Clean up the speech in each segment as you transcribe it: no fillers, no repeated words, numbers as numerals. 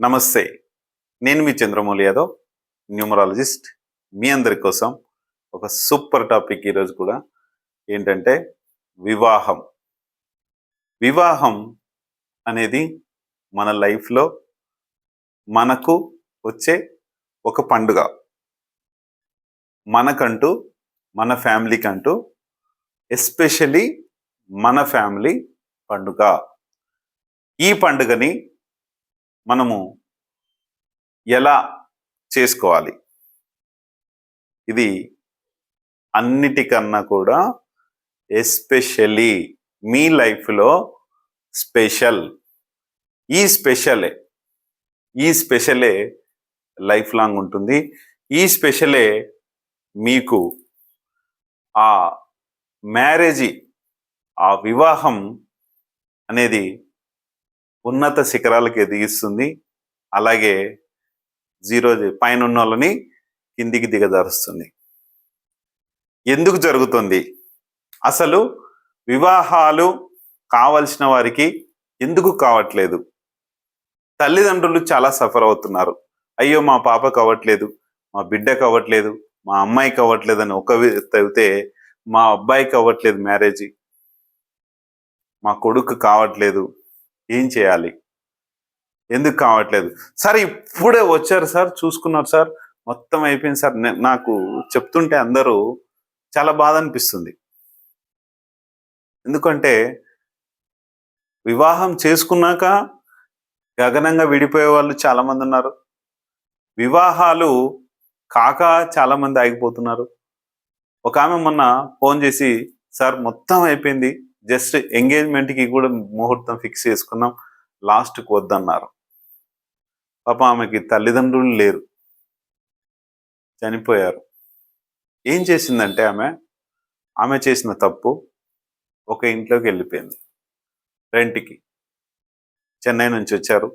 నమస్తే. నేను మీ చంద్రమౌళి యాదవ్, న్యూమరాలజిస్ట్. మీ అందరి కోసం ఒక సూపర్ టాపిక్ ఈరోజు కూడా ఏంటంటే వివాహం. వివాహం అనేది మన లైఫ్లో మనకు వచ్చే ఒక పండుగ. మనకంటూ, మన ఫ్యామిలీకంటూ, ఎస్పెషలీ మన ఫ్యామిలీ పండుగ. ఈ పండుగని మనము ఎలా చేసుకోవాలి? ఇది అన్నిటికన్నా కూడా ఎస్పెషల్లీ మీ లైఫ్లో స్పెషల్. ఈ స్పెషలే లైఫ్ లాంగ్ ఉంటుంది. ఈ స్పెషలే మీకు ఆ మ్యారేజ్, ఆ వివాహం అనేది ఉన్నత శిఖరాలకు ఎదిగిస్తుంది. అలాగే పైన ఉన్న వాళ్ళని కిందికి దిగజారుస్తుంది. ఎందుకు జరుగుతుంది? అసలు వివాహాలు కావలసిన వారికి ఎందుకు కావట్లేదు? తల్లిదండ్రులు చాలా సఫర్ అవుతున్నారు. అయ్యో మా పాపకు అవ్వట్లేదు, మా బిడ్డకు అవ్వట్లేదు, మా అమ్మాయికి అవ్వట్లేదు అని ఒక అయితే, మా అబ్బాయికి అవ్వట్లేదు మ్యారేజ్, మా కొడుకు కావట్లేదు, ఏం చేయాలి? ఎందుకు కావట్లేదు? సార్ ఇప్పుడే వచ్చారు సార్, చూసుకున్నారు సార్, మొత్తం అయిపోయింది సార్. నాకు చెప్తుంటే అందరూ చాలా బాధ అనిపిస్తుంది. ఎందుకంటే వివాహం చేసుకున్నాక గగనంగా విడిపోయే వాళ్ళు చాలా మంది ఉన్నారు. వివాహాలు కాక చాలా మంది ఆగిపోతున్నారు. ఒక ఆమె మొన్న ఫోన్ చేసి, సార్ మొత్తం అయిపోయింది, జస్ట్ ఎంగేజ్మెంట్కి కూడా ముహూర్తం ఫిక్స్ చేసుకున్నాం, లాస్ట్కి వద్దన్నారు. పాప ఆమెకి తల్లిదండ్రులు లేరు, చనిపోయారు. ఏం చేసిందంటే ఆమె చేసిన తప్పు, ఒక ఇంట్లోకి వెళ్ళిపోయింది రెంట్కి. చెన్నై నుంచి వచ్చారు,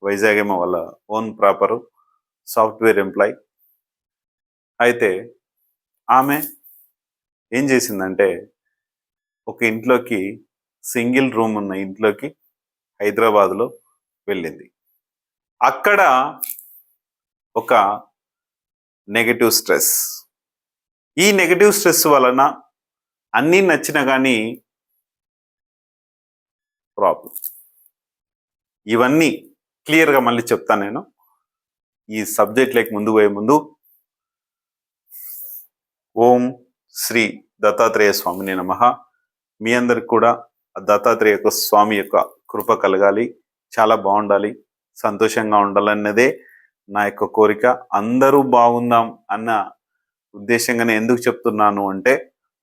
వైజాగ్ ఏమో వాళ్ళ ఓన్ ప్రాపరు, సాఫ్ట్వేర్ ఎంప్లాయ్. అయితే ఆమె ఏం చేసిందంటే ఒక ఇంట్లోకి, సింగిల్ రూమ్ ఉన్న ఇంట్లోకి హైదరాబాద్లో వెళ్ళింది. అక్కడ ఒక నెగటివ్ స్ట్రెస్. ఈ నెగటివ్ స్ట్రెస్ వలన అన్నీ నచ్చినా కానీ ప్రాబ్లం. ఇవన్నీ క్లియర్గా మళ్ళీ చెప్తాను నేను. ఈ సబ్జెక్ట్ లేక ముందు పోయే ముందు, ఓం శ్రీ దత్తాత్రేయ స్వామిని నమః. మీ అందరికి కూడా దత్తాత్రేయ స్వామి యొక్క కృప కలగాలి, చాలా బాగుండాలి, సంతోషంగా ఉండాలన్నదే నా యొక్క కోరిక. అందరూ బాగుందాం అన్న ఉద్దేశంగానే ఎందుకు చెప్తున్నాను అంటే,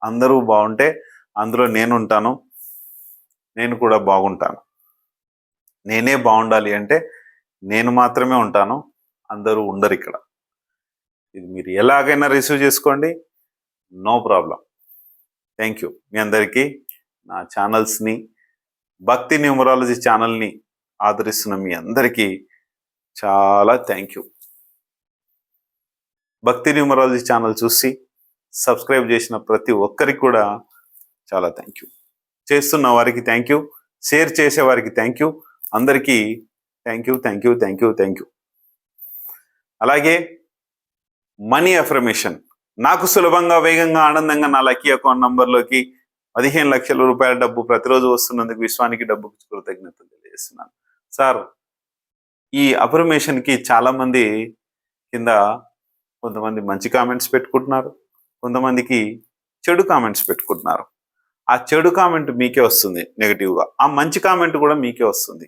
అందరూ బాగుంటే అందులో నేను ఉంటాను, నేను కూడా బాగుంటాను. నేనే బాగుండాలి అంటే నేను మాత్రమే ఉంటాను, అందరూ ఉండరు ఇక్కడ. ఇది మీరు ఎలాగైనా రిసీవ్ చేసుకోండి, నో ప్రాబ్లం. Thank you. మీ అందరికీ నా ఛానల్స్ని, భక్తి న్యూమరాలజీ ఛానల్ని ఆదరిస్తున్న మీ అందరికీ చాలా థ్యాంక్ యూ. భక్తి న్యూమరాలజీ ఛానల్ చూసి సబ్స్క్రైబ్ చేసిన ప్రతి ఒక్కరికి కూడా చాలా థ్యాంక్ యూ. చేస్తున్న వారికి థ్యాంక్ యూ, షేర్ చేసే వారికి థ్యాంక్ యూ. అందరికీ thank you, thank you, thank you, thank you. అలాగే మనీ అఫర్మేషన్. నాకు సులభంగా, వేగంగా, ఆనందంగా నా లక్కీ అకౌంట్ నంబర్లోకి 15 లక్షల రూపాయల డబ్బు ప్రతిరోజు వస్తున్నందుకు విశ్వానికి డబ్బుకు కృతజ్ఞతలు తెలియజేస్తున్నాను. సార్, ఈ అఫర్మేషన్కి చాలామంది కింద కొంతమంది మంచి కామెంట్స్ పెట్టుకుంటున్నారు, కొంతమందికి చెడు కామెంట్స్ పెట్టుకుంటున్నారు. ఆ చెడు కామెంట్ మీకే వస్తుంది నెగిటివ్గా, ఆ మంచి కామెంట్ కూడా మీకే వస్తుంది.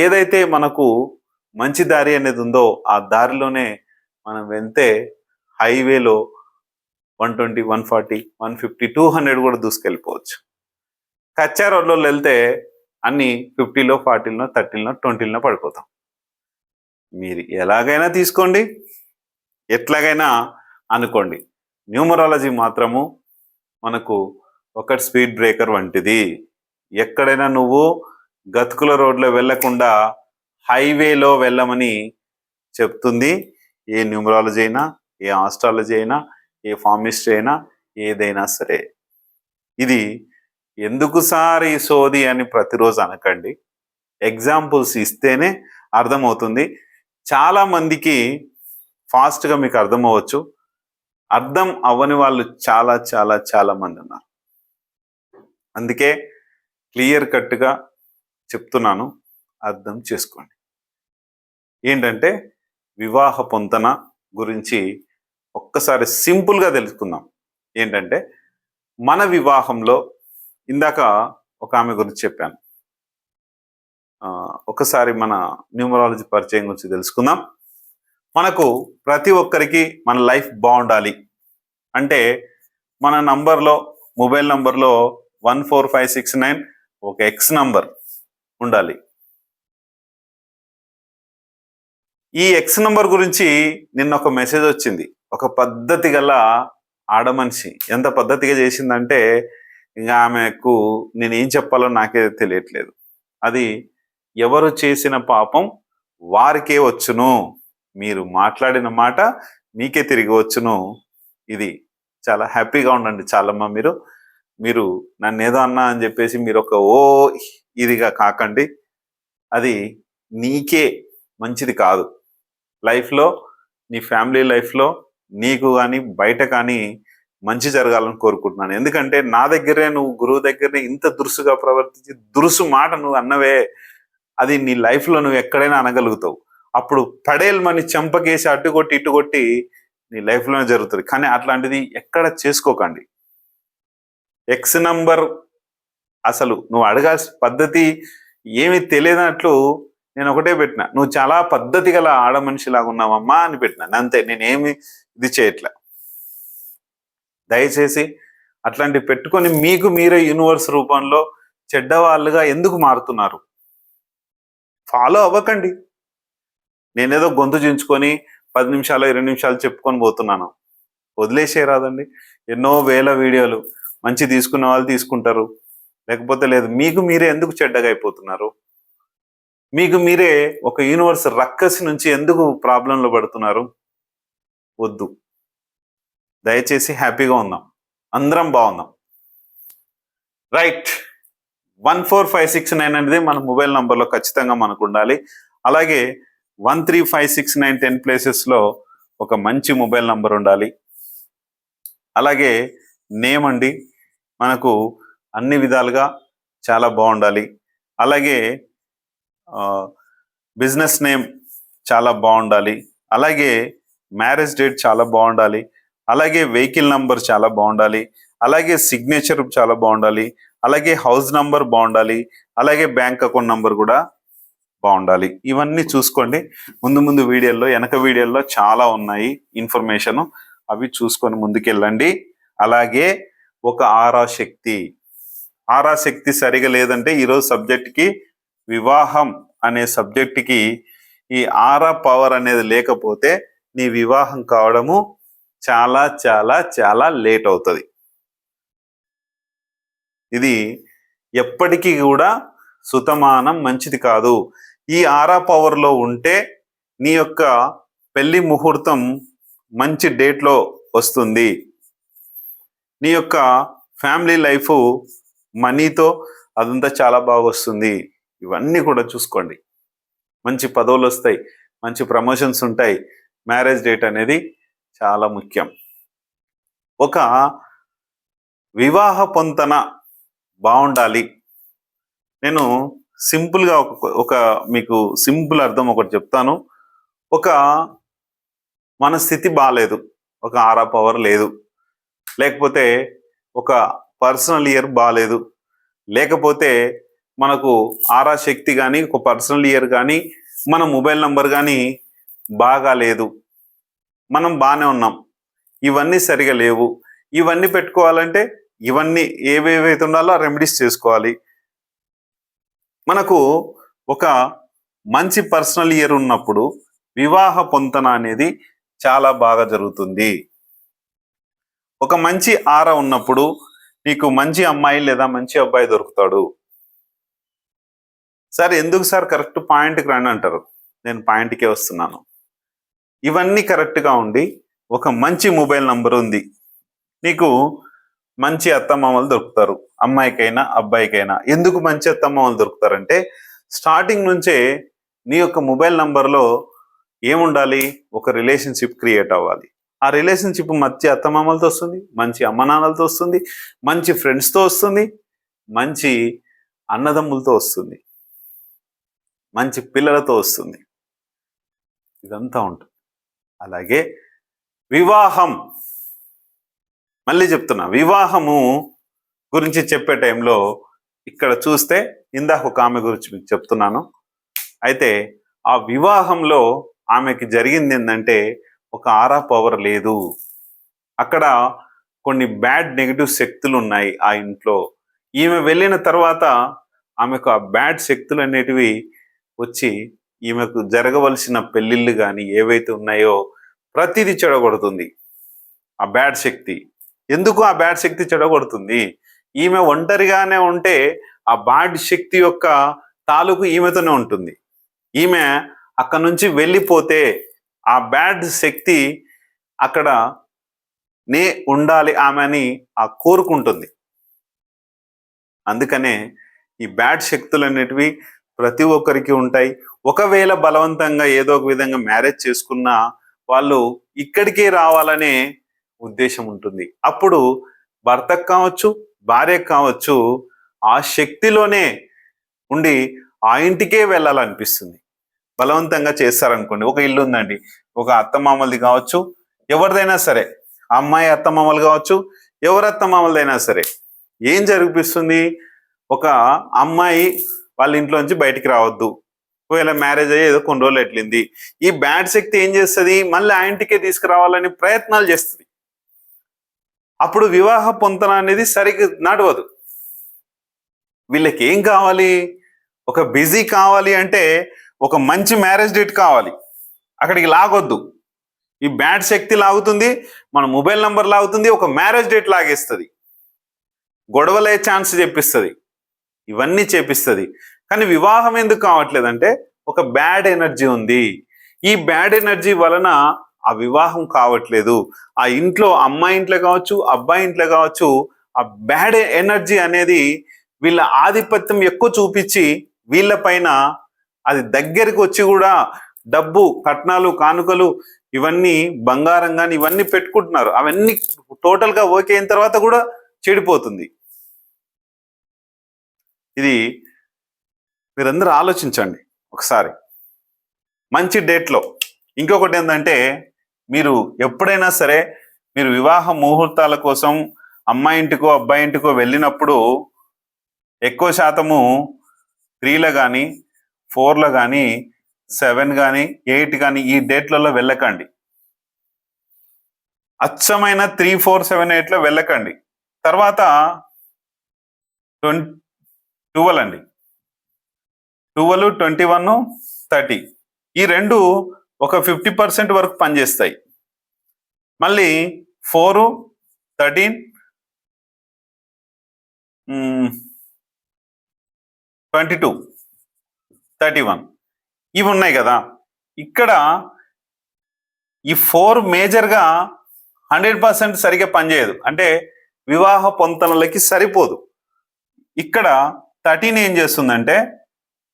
ఏదైతే మనకు మంచి దారి అనేది ఉందో ఆ దారిలోనే మనం వెళ్తే హైవేలో 120, 140, 150, 200 కూడా దూసుకెళ్ళిపోవచ్చు. కచ్చా రోడ్లో వెళ్తే అన్ని 50లో, 40లో, 30లో, 20లో పడిపోతాం. మీరు ఎలాగైనా తీసుకోండి, ఎట్లాగైనా అనుకోండి. న్యూమరాలజీ మాత్రము మనకు ఒక స్పీడ్ బ్రేకర్ వంటిది. ఎక్కడైనా నువ్వు గతుకుల రోడ్లో వెళ్లకుండా హైవేలో వెళ్ళమని చెప్తుంది ఏ న్యూమరాలజీ అయినా, ఏ ఆస్ట్రాలజీ అయినా, ఏ ఫార్మిస్ట్రీ అయినా, ఏదైనా సరే. ఇది ఎందుకు సార్ ఈ సోది అని ప్రతిరోజు అనకండి. ఎగ్జాంపుల్స్ ఇస్తేనే అర్థమవుతుంది. చాలా మందికి ఫాస్ట్గా మీకు అర్థం అవ్వచ్చు, అర్థం అవ్వని వాళ్ళు చాలా చాలా చాలా మంది ఉన్నారు. అందుకే క్లియర్ కట్గా చెప్తున్నాను, అర్థం చేసుకోండి. ఏంటంటే వివాహ పొంతన గురించి ఒక్కసారి సింపుల్గా తెలుసుకుందాం. ఏంటంటే మన వివాహంలో ఇందాక ఒక ఆమె గురించి చెప్పాను, ఒకసారి మన న్యూమరాలజీ పరిచయం గురించి తెలుసుకుందాం. మనకు ప్రతి ఒక్కరికి మన లైఫ్ బాగుండాలి అంటే మన నంబర్లో, మొబైల్ నంబర్లో 14569 ఒక ఎక్స్ నంబర్ ఉండాలి. ఈ ఎక్స్ నంబర్ గురించి నిన్న ఒక మెసేజ్ వచ్చింది. ఒక పద్ధతి గల ఆడమనిషి ఎంత పద్ధతిగా చేసిందంటే ఇంకా ఆమెకు నేనేం చెప్పాలో నాకే తెలియట్లేదు. అది ఎవరు చేసిన పాపం వారికే వచ్చును, మీరు మాట్లాడిన మాట మీకే తిరిగి వచ్చును. ఇది చాలా హ్యాపీగా ఉండండి. చాలమ్మా మీరు నన్ను ఏదో అన్నా అని చెప్పేసి మీరు ఒక ఇదిగా కాకండి. అది నీకే మంచిది కాదు. లైఫ్లో, నీ ఫ్యామిలీ లైఫ్లో నీకు కానీ బయట కానీ మంచి జరగాలని కోరుకుంటున్నాను. ఎందుకంటే నా దగ్గరే, నువ్వు గురువు దగ్గరనే ఇంత దురుసుగా ప్రవర్తించి దురుసు మాట నువ్వు అన్నవే, అది నీ లైఫ్లో నువ్వు ఎక్కడైనా అనగలుగుతావు. అప్పుడు పడేల్మని చెంపకేసి అడ్డుకొట్టి ఇటుకొట్టి నీ లైఫ్లోనే జరుగుతుంది. కానీ అట్లాంటిది ఎక్కడ చేసుకోకండి. ఎక్స్ నంబర్ అసలు నువ్వు అడగాల్సిన పద్ధతి ఏమి తెలియనట్లు నేను ఒకటే పెట్టిన, నువ్వు చాలా పద్ధతి గల ఆడమనిషిలాగా ఉన్నావమ్మా అని పెట్టినా, అంతే. నేనేమి ఇది చేయట్లే. దయచేసి అట్లాంటివి పెట్టుకొని మీకు మీరే యూనివర్స్ రూపంలో చెడ్డవాళ్ళుగా ఎందుకు మారుతున్నారు? ఫాలో అవ్వకండి. నేనేదో గొంతు చించుకొని 10 నిమిషాలు 20 నిమిషాలు చెప్పుకొని పోతున్నాను. వదిలేసేయరాదండి. ఎన్నో వేల వీడియోలు మంచి తీసుకున్న వాళ్ళు తీసుకుంటారు, లేకపోతే లేదు. మీకు మీరే ఎందుకు చెడ్డగా అయిపోతున్నారు? మీకు మీరే ఒక యూనివర్స్ రక్కసి నుంచి ఎందుకు ప్రాబ్లంలో పడుతున్నారు? వద్దు. దయచేసి హ్యాపీగా ఉందాం, అందరం బాగుందాం. రైట్. 14569 అనేది మన మొబైల్ నంబర్లో ఖచ్చితంగా మనకు ఉండాలి. అలాగే 13569 10 ప్లేసెస్లో ఒక మంచి మొబైల్ నంబర్ ఉండాలి. అలాగే నేమ్ అండి, మనకు అన్ని విధాలుగా చాలా బాగుండాలి. అలాగే బిజినెస్ నేమ్ చాలా బాగుండాలి. అలాగే మ్యారేజ్ డేట్ చాలా బాగుండాలి. అలాగే వెహికల్ నంబర్ చాలా బాగుండాలి. అలాగే సిగ్నేచర్ చాలా బాగుండాలి. అలాగే హౌస్ నంబర్ బాగుండాలి. అలాగే బ్యాంక్ అకౌంట్ నంబర్ కూడా బాగుండాలి. ఇవన్నీ చూసుకోండి. ముందు వీడియోల్లో, వెనక వీడియోల్లో చాలా ఉన్నాయి ఇన్ఫర్మేషన్, అవి చూసుకొని ముందుకెళ్ళండి. అలాగే ఒక ఆరా శక్తి సరిగా లేదంటే ఈరోజు సబ్జెక్ట్కి, వివాహం అనే సబ్జెక్ట్కి ఈ ఆరా పవర్ అనేది లేకపోతే నీ వివాహం కావడము చాలా చాలా చాలా లేట్ అవుతుంది. ఇది ఎప్పటికీ కూడా సుతమానం మంచిది కాదు. ఈ ఆరా పవర్లో ఉంటే నీ యొక్క పెళ్లి ముహూర్తం మంచి డేట్లో వస్తుంది. నీ యొక్క ఫ్యామిలీ లైఫ్ మనీతో అదంతా చాలా బాగా వస్తుంది. ఇవన్నీ కూడా చూసుకోండి. మంచి పదవులు వస్తాయి, మంచి ప్రమోషన్స్ ఉంటాయి. మ్యారేజ్ డేట్ అనేది చాలా ముఖ్యం. ఒక వివాహ పొంతన బాగుండాలి. నేను సింపుల్గా ఒక మీకు సింపుల్ అర్థం ఒకటి చెప్తాను. ఒక మన స్థితి బాగాలేదు, ఒక ఆరా పవర్ లేదు, లేకపోతే ఒక పర్సనల్ ఇయర్ బాగాలేదు, లేకపోతే మనకు ఆరా శక్తి కానీ, ఒక పర్సనల్ ఇయర్ కానీ, మన మొబైల్ నంబర్ కానీ బాగా లేదు, మనం బాగానే ఉన్నాం, ఇవన్నీ సరిగా లేవు. ఇవన్నీ పెట్టుకోవాలంటే ఇవన్నీ ఏవేవైతే ఉండాలో రెమెడీస్ చేసుకోవాలి. మనకు ఒక మంచి పర్సనల్ ఇయర్ ఉన్నప్పుడు వివాహ పొంతన అనేది చాలా బాగా జరుగుతుంది. ఒక మంచి ఆరా ఉన్నప్పుడు నీకు మంచి అమ్మాయి లేదా మంచి అబ్బాయి దొరుకుతాడు. సార్ ఎందుకు సార్ కరెక్ట్ పాయింట్కి రండి అంటారు. నేను పాయింట్కే వస్తున్నాను. ఇవన్నీ కరెక్ట్గా ఉండి ఒక మంచి మొబైల్ నంబర్ ఉంది, నీకు మంచి అత్తమామలు దొరుకుతారు, అమ్మాయికైనా అబ్బాయికైనా. ఎందుకు మంచి అత్తమామలు దొరుకుతారంటే స్టార్టింగ్ నుంచే నీ యొక్క మొబైల్ నంబర్లో ఏముండాలి? ఒక రిలేషన్షిప్ క్రియేట్ అవ్వాలి. ఆ రిలేషన్షిప్ మంచి అత్తమామలతో వస్తుంది, మంచి అమ్మ నాన్నలతో వస్తుంది, మంచి ఫ్రెండ్స్తో వస్తుంది, మంచి అన్నదమ్ములతో వస్తుంది, మంచి పిల్లలతో వస్తుంది. ఇదంతా ఉంటుంది. అలాగే వివాహం, మళ్ళీ చెప్తున్నా, వివాహము గురించి చెప్పే టైంలో ఇక్కడ చూస్తే ఇందాక ఒక ఆమె గురించి మీకు చెప్తున్నాను. అయితే ఆ వివాహంలో ఆమెకి జరిగింది ఏంటంటే ఒక ఆరా పవర్ లేదు. అక్కడ కొన్ని బ్యాడ్ నెగిటివ్ శక్తులు ఉన్నాయి ఆ ఇంట్లో. ఈమె వెళ్ళిన తర్వాత ఆమెకు ఆ బ్యాడ్ శక్తులు అనేటివి వచ్చి ఈమెకు జరగవలసిన పెళ్ళిళ్ళు కానీ ఏవైతే ఉన్నాయో ప్రతిదీ చెడగొడుతుంది ఆ బ్యాడ్ శక్తి. ఎందుకు ఆ బ్యాడ్ శక్తి చెడగొడుతుంది? ఈమె ఒంటరిగానే ఉంటే ఆ బ్యాడ్ శక్తి యొక్క తాలూకు ఈమెతోనే ఉంటుంది. ఈమె అక్కడ నుంచి వెళ్ళిపోతే ఆ బ్యాడ్ శక్తి అక్కడ నే ఉండాలి ఆమె అని ఆ కోరుకుంటుంది. అందుకనే ఈ బ్యాడ్ శక్తులు అనేటివి ప్రతి ఒక్కరికి ఉంటాయి. ఒకవేళ బలవంతంగా ఏదో ఒక విధంగా మ్యారేజ్ చేసుకున్నా వాళ్ళు ఇక్కడికే రావాలనే ఉద్దేశం ఉంటుంది. అప్పుడు భర్తకు కావచ్చు, భార్యకు కావచ్చు, ఆ శక్తిలోనే ఉండి ఆ ఇంటికే వెళ్ళాలనిపిస్తుంది. బలవంతంగా చేస్తారనుకోండి, ఒక ఇల్లు ఉందండి, ఒక అత్తమామలది కావచ్చు, ఎవరిదైనా సరే, అమ్మాయి అత్తమామలు కావచ్చు, ఎవరి అత్తమామలదైనా సరే, ఏం జరిపిస్తుంది? ఒక అమ్మాయి వాళ్ళ ఇంట్లోంచి బయటికి రావద్దు, ఒకవేళ మ్యారేజ్ అయ్యి ఏదో కొన్ని రోజులు ఎట్లింది, ఈ బ్యాడ్ శక్తి ఏం చేస్తుంది? మళ్ళీ ఆ ఇంటికే తీసుకురావాలని ప్రయత్నాలు చేస్తుంది. అప్పుడు వివాహ పొంతన అనేది సరిగ్గా నడవదు. వీళ్ళకి ఏం కావాలి? ఒక బిజీ కావాలి అంటే ఒక మంచి మ్యారేజ్ డేట్ కావాలి. అక్కడికి లాగొద్దు. ఈ బ్యాడ్ శక్తి లాగుతుంది, మన మొబైల్ నంబర్ లాగుతుంది, ఒక మ్యారేజ్ డేట్ లాగేస్తుంది, గొడవలే ఛాన్స్ చెప్పిస్తుంది, ఇవన్నీ చేపిస్తుంది. కానీ వివాహం ఎందుకు కావట్లేదంటే ఒక బ్యాడ్ ఎనర్జీ ఉంది. ఈ బ్యాడ్ ఎనర్జీ వలన ఆ వివాహం కావట్లేదు. ఆ ఇంట్లో, అమ్మాయి ఇంట్లో కావచ్చు, అబ్బాయి ఇంట్లో కావచ్చు, ఆ బ్యాడ్ ఎనర్జీ అనేది వీళ్ళ ఆధిపత్యం ఎక్కువ చూపించి వీళ్ళ పైన అది దగ్గరికి వచ్చి కూడా డబ్బు, కట్నాలు, కానుకలు, ఇవన్నీ బంగారం కానీ ఇవన్నీ పెట్టుకుంటున్నారు. అవన్నీ టోటల్గా ఓకే అయిన తర్వాత కూడా చెడిపోతుంది. ఇది మీరందరూ ఆలోచించండి ఒకసారి. మంచి డేట్లో ఇంకొకటి ఏంటంటే, మీరు ఎప్పుడైనా సరే మీరు వివాహ ముహూర్తాల కోసం అమ్మాయి ఇంటికో అబ్బాయి ఇంటికో వెళ్ళినప్పుడు ఎక్కువ శాతము 3లో కానీ 4లో కానీ 7 కానీ 8 కానీ ఈ డేట్లలో వెళ్ళకండి. అచ్చమైన 3, 4, 7, 8లో వెళ్ళకండి. తర్వాత 12 అండి, 12, 21, 30 ఈ రెండు ఒక 50% వరకు పనిచేస్తాయి. మళ్ళీ 4, 13, 22, 31 ఇవి ఉన్నాయి కదా. ఇక్కడ ఈ 4 మేజర్గా 100% సరిగ్గా పనిచేయదు, అంటే వివాహ పొంతనలకి సరిపోదు. ఇక్కడ 13 ఏం చేస్తుందంటే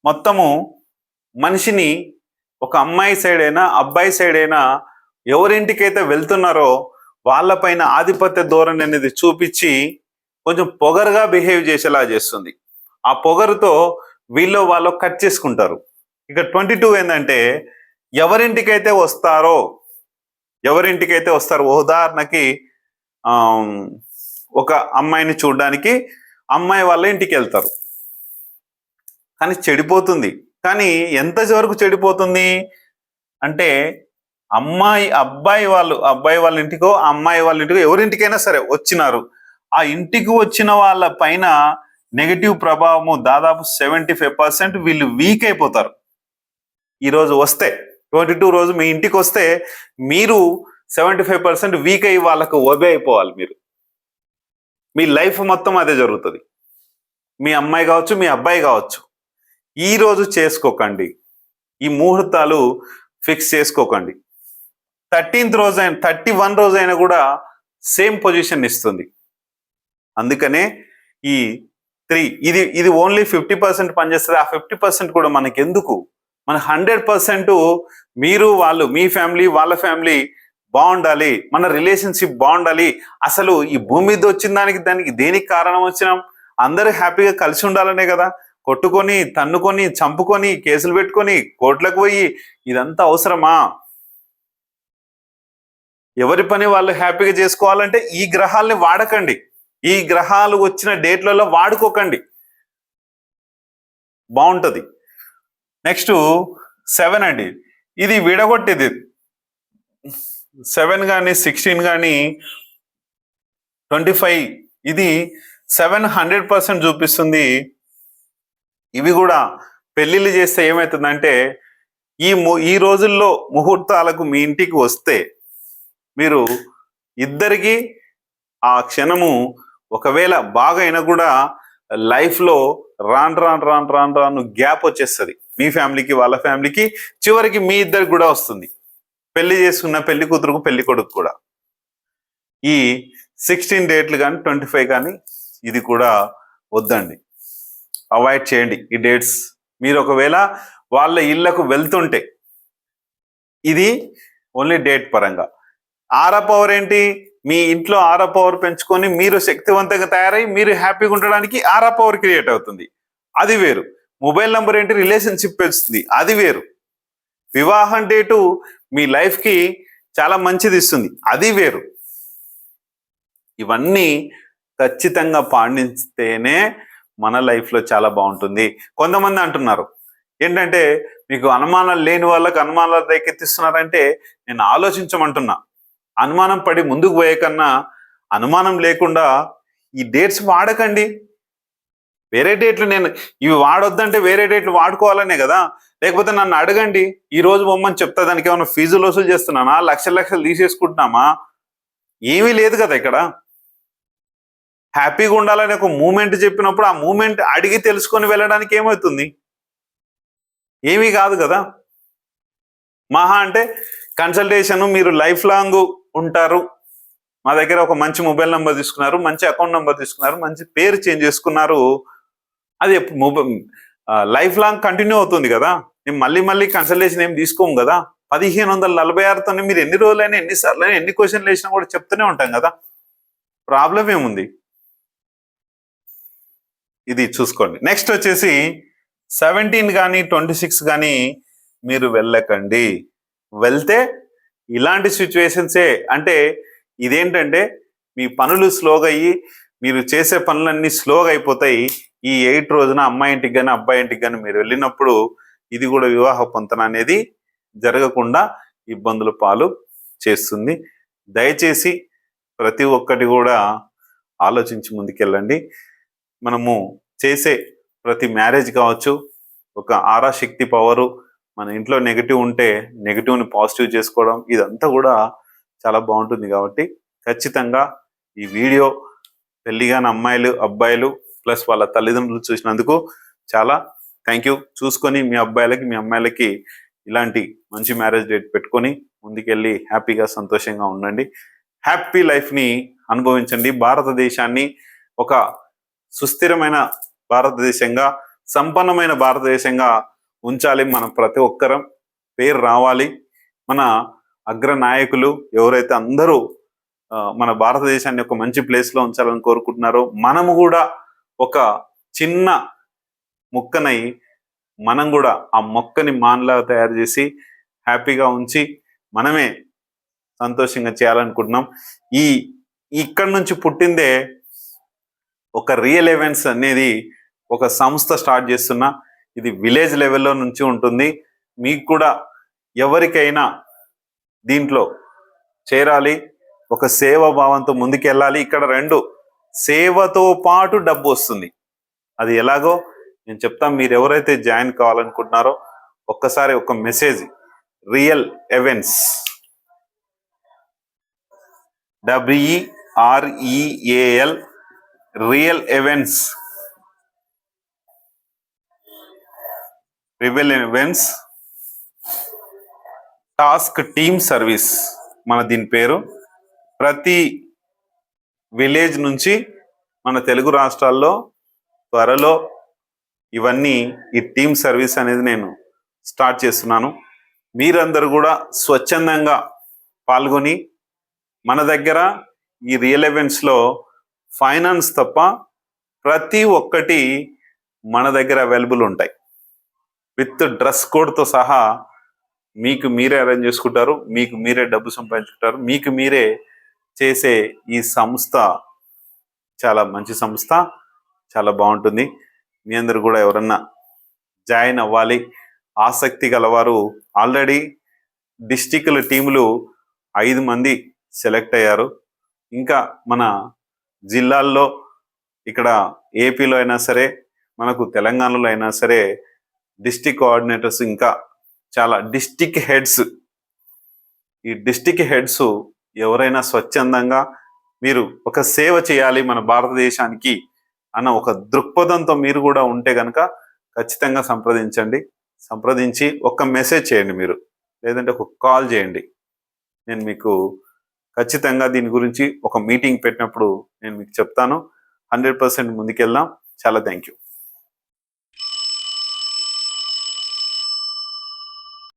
మొత్తము మనిషిని, ఒక అమ్మాయి సైడ్ అయినా అబ్బాయి సైడ్ అయినా ఎవరింటికైతే వెళ్తున్నారో వాళ్ళపైన ఆధిపత్య ధోరణి అనేది చూపించి కొంచెం పొగరుగా బిహేవ్ చేసేలా చేస్తుంది. ఆ పొగరుతో వీళ్ళు వాళ్ళు కట్ చేసుకుంటారు. ఇక 22 ఏంటంటే ఎవరింటికైతే వస్తారో ఉదాహరణకి ఒక అమ్మాయిని చూడడానికి అమ్మాయి వాళ్ళ ఇంటికి వెళ్తారు, కానీ చెడిపోతుంది. కానీ ఎంత వరకు చెడిపోతుంది అంటే అబ్బాయి వాళ్ళ ఇంటికో అమ్మాయి వాళ్ళ ఇంటికో ఎవరింటికైనా సరే వచ్చినారు, ఆ ఇంటికి వచ్చిన వాళ్ళ పైన నెగిటివ్ ప్రభావము దాదాపు 75% వీళ్ళు వీక్ అయిపోతారు. ఈరోజు వస్తే 22 రోజు మీ ఇంటికి వస్తే మీరు 75% వీక్ అయ్యి వాళ్ళకు ఒబే అయిపోవాలి. మీ లైఫ్ మొత్తం అదే జరుగుతుంది. మీ అమ్మాయి కావచ్చు, మీ అబ్బాయి కావచ్చు. ఈ రోజు చేసుకోకండి, ఈ ముహూర్తాలు ఫిక్స్ చేసుకోకండి. 13th రోజు అయినా 31 రోజు అయినా కూడా సేమ్ పొజిషన్ ఇస్తుంది. అందుకనే ఈ 3 ఇది ఓన్లీ 50% పనిచేస్తుంది. ఆ 50% కూడా మనకి ఎందుకు? మన 100% మీరు వాళ్ళు మీ ఫ్యామిలీ వాళ్ళ ఫ్యామిలీ బాగుండాలి, మన రిలేషన్షిప్ బాగుండాలి. అసలు ఈ భూమి మీద వచ్చిన దానికి దేనికి కారణం వచ్చినాం? అందరూ హ్యాపీగా కలిసి ఉండాలనే కదా. కొట్టుకొని తన్నుకొని చంపుకొని కేసులు పెట్టుకొని కోర్టులకు పోయి ఇదంతా అవసరమా? ఎవరి పని వాళ్ళు హ్యాపీగా చేసుకోవాలంటే ఈ గ్రహాలని వాడకండి, ఈ గ్రహాలు వచ్చిన డేట్లలో వాడుకోకండి, బాగుంటది. నెక్స్ట్ 7 అండి, ఇది విడగొట్టేది. 7 కానీ 16 కానీ 25 ఇది 7 100% చూపిస్తుంది. ఇవి కూడా పెళ్లిళ్ళు చేస్తే ఏమవుతుందంటే ఈ రోజుల్లో ముహూర్తాలకు మీ ఇంటికి వస్తే మీరు ఇద్దరికి ఆ క్షణము ఒకవేళ బాగా అయినా కూడా లైఫ్లో రాను గ్యాప్ వచ్చేస్తుంది మీ ఫ్యామిలీకి వాళ్ళ ఫ్యామిలీకి, చివరికి మీ ఇద్దరికి కూడా వస్తుంది. పెళ్లి చేసుకున్న పెళ్లి కూతురుకు పెళ్లి కొడుకు కూడా. ఈ 16 డేట్లు కానీ 25 కానీ ఇది కూడా వద్దండి, అవాయిడ్ చేయండి ఈ డేట్స్. మీరు ఒకవేళ వాళ్ళ ఇళ్లకు వెళ్తుంటే ఇది ఓన్లీ డేట్ పరంగా. ఆరో పవర్ ఏంటి? మీ ఇంట్లో ఆరో పవర్ పెంచుకొని మీరు శక్తివంతంగా తయారై మీరు హ్యాపీగా ఉండడానికి ఆరో పవర్ క్రియేట్ అవుతుంది, అది వేరు. మొబైల్ నంబర్ ఏంటి? రిలేషన్షిప్ పెంచుతుంది, అది వేరు. వివాహం డేటు మీ లైఫ్కి చాలా మంచిది ఇస్తుంది, అది వేరు. ఇవన్నీ ఖచ్చితంగా పాటిస్తేనే మన లైఫ్లో చాలా బాగుంటుంది. కొంతమంది అంటున్నారు ఏంటంటే మీకు అనుమానాలు లేని వాళ్ళకి అనుమానాలు రేకెత్తిస్తున్నారంటే నేను ఆలోచించమంటున్నా. అనుమానం పడి ముందుకు పోయే కన్నా అనుమానం లేకుండా ఈ డేట్స్ వాడకండి. వేరే డేట్లు నేను ఇవి వాడొద్దంటే వేరే డేట్లు వాడుకోవాలనే కదా. లేకపోతే నన్ను అడగండి, ఈ రోజు బొమ్మని చెప్తా, దానికి ఏమైనా ఫీజులు వసూలు చేస్తున్నానా? లక్షలు తీసేసుకుంటున్నామా? ఏమీ లేదు కదా. ఇక్కడ హ్యాపీగా ఉండాలని ఒక మూమెంట్ చెప్పినప్పుడు ఆ మూమెంట్ అడిగి తెలుసుకొని వెళ్ళడానికి ఏమవుతుంది? ఏమీ కాదు కదా. మహా అంటే కన్సల్టేషన్, మీరు లైఫ్ లాంగ్ ఉంటారు, మా దగ్గర ఒక మంచి మొబైల్ నెంబర్ తీసుకున్నారు, మంచి అకౌంట్ నెంబర్ తీసుకున్నారు, మంచి పేరు చేంజ్ చేసుకున్నారు, అది లైఫ్ లాంగ్ కంటిన్యూ అవుతుంది కదా. మేము మళ్ళీ కన్సల్టేషన్ ఏం తీసుకోము కదా. 1546తోనే మీరు ఎన్ని రోజులైనా ఎన్నిసార్లు అయినా ఎన్ని క్వశ్చన్లు వేసినా కూడా చెప్తూనే ఉంటాం కదా. ప్రాబ్లం ఏముంది? ఇది చూసుకోండి. నెక్స్ట్ వచ్చేసి 17 కానీ 26 కానీ మీరు వెళ్ళకండి. వెళ్తే ఇలాంటి సిచ్యువేషన్సే, అంటే ఇదేంటంటే మీ పనులు స్లోగా అయ్యి మీరు చేసే పనులన్నీ స్లోగా అయిపోతాయి. ఈ 8 రోజున అమ్మాయి ఇంటికి కానీ అబ్బాయి ఇంటికి కానీ మీరు వెళ్ళినప్పుడు ఇది కూడా వివాహ పొంతన అనేది జరగకుండా ఇబ్బందుల పాలు చేస్తుంది. దయచేసి ప్రతి ఒక్కటి కూడా ఆలోచించి ముందుకెళ్ళండి. మనము చేసే ప్రతి మ్యారేజ్ కావచ్చు, ఒక ఆరా శక్తి పవరు, మన ఇంట్లో నెగిటివ్ ఉంటే నెగిటివ్ని పాజిటివ్ చేసుకోవడం, ఇదంతా కూడా చాలా బాగుంటుంది. కాబట్టి ఖచ్చితంగా ఈ వీడియో పెళ్లిగాని అమ్మాయిలు అబ్బాయిలు ప్లస్ వాళ్ళ తల్లిదండ్రులు చూసినందుకు చాలా థ్యాంక్ యూ. చూసుకొని మీ అబ్బాయిలకి మీ అమ్మాయిలకి ఇలాంటి మంచి మ్యారేజ్ డేట్ పెట్టుకొని ముందుకెళ్ళి హ్యాపీగా సంతోషంగా ఉండండి. హ్యాపీ లైఫ్ని అనుభవించండి. భారతదేశాన్ని ఒక సుస్థిరమైన భారతదేశంగా, సంపన్నమైన భారతదేశంగా ఉంచాలి. మనం ప్రతి ఒక్కరం పేరు రావాలి. మన అగ్ర నాయకులు ఎవరైతే అందరూ మన భారతదేశాన్ని ఒక మంచి ప్లేస్లో ఉంచాలని కోరుకుంటున్నారో, మనము కూడా ఒక చిన్న మొక్కనై మనం కూడా ఆ మొక్కని మాన్లాగా తయారు చేసి హ్యాపీగా ఉంచి మనమే సంతోషంగా చేయాలనుకుంటున్నాం. ఇక్కడ నుంచి పుట్టిందే ఒక రియల్ ఈవెంట్స్ అనేది ఒక సంస్థ స్టార్ట్ చేస్తున్నా. ఇది విలేజ్ లెవెల్లో నుంచి ఉంటుంది. మీకు కూడా ఎవరికైనా దీంట్లో చేరాలి, ఒక సేవా భావంతో ముందుకెళ్ళాలి. ఇక్కడ 2 సేవతో పాటు డబ్బు వస్తుంది. అది ఎలాగో నేను చెప్తాను. మీరు ఎవరైతే జాయిన్ కావాలనుకుంటున్నారో ఒక్కసారి ఒక message real events WEREAL real events task team service మన దీని పేరు. ప్రతి విలేజ్ నుంచి మన తెలుగు రాష్ట్రాల్లో త్వరలో ఇవన్నీ ఈ టీమ్ సర్వీస్ అనేది నేను స్టార్ట్ చేస్తున్నాను. మీరందరూ కూడా స్వచ్ఛందంగా పాల్గొని మన దగ్గర ఈ రియల్ events-లో ఫైనాన్స్ తప్ప ప్రతి ఒక్కటి మన దగ్గర అవైలబుల్ ఉంటాయి. విత్ డ్రెస్ కోడ్తో సహా మీకు మీరే అరేంజ్ చేసుకుంటారు, మీకు మీరే డబ్బు సంపాదించుకుంటారు, మీకు మీరే చేసే ఈ సంస్థ చాలా మంచి సంస్థ, చాలా బాగుంటుంది. మీ అందరు కూడా ఎవరన్నా జాయిన్ అవ్వాలి ఆసక్తి గలవారు, ఆల్రెడీ డిస్టిక్ల టీములు 5 మంది సెలెక్ట్ అయ్యారు. ఇంకా మన జిల్లాల్లో ఇక్కడ ఏపీలో అయినా సరే, మనకు తెలంగాణలో అయినా సరే డిస్టిక్ కోఆర్డినేటర్స్, ఇంకా చాలా డిస్టిక్ హెడ్స్, ఈ డిస్టిక్ హెడ్స్ ఎవరైనా స్వచ్ఛందంగా మీరు ఒక సేవ చేయాలి మన భారతదేశానికి అన్న ఒక దృక్పథంతో మీరు కూడా ఉంటే కనుక ఖచ్చితంగా సంప్రదించి ఒక మెసేజ్ చేయండి, మీరు లేదంటే ఒక కాల్ చేయండి. నేను మీకు ఖచ్చితంగా దీని గురించి ఒక మీటింగ్ పెట్టినప్పుడు నేను మీకు చెప్తాను. 100% ముందుకెళ్దాం. చాలా థ్యాంక్ యూ.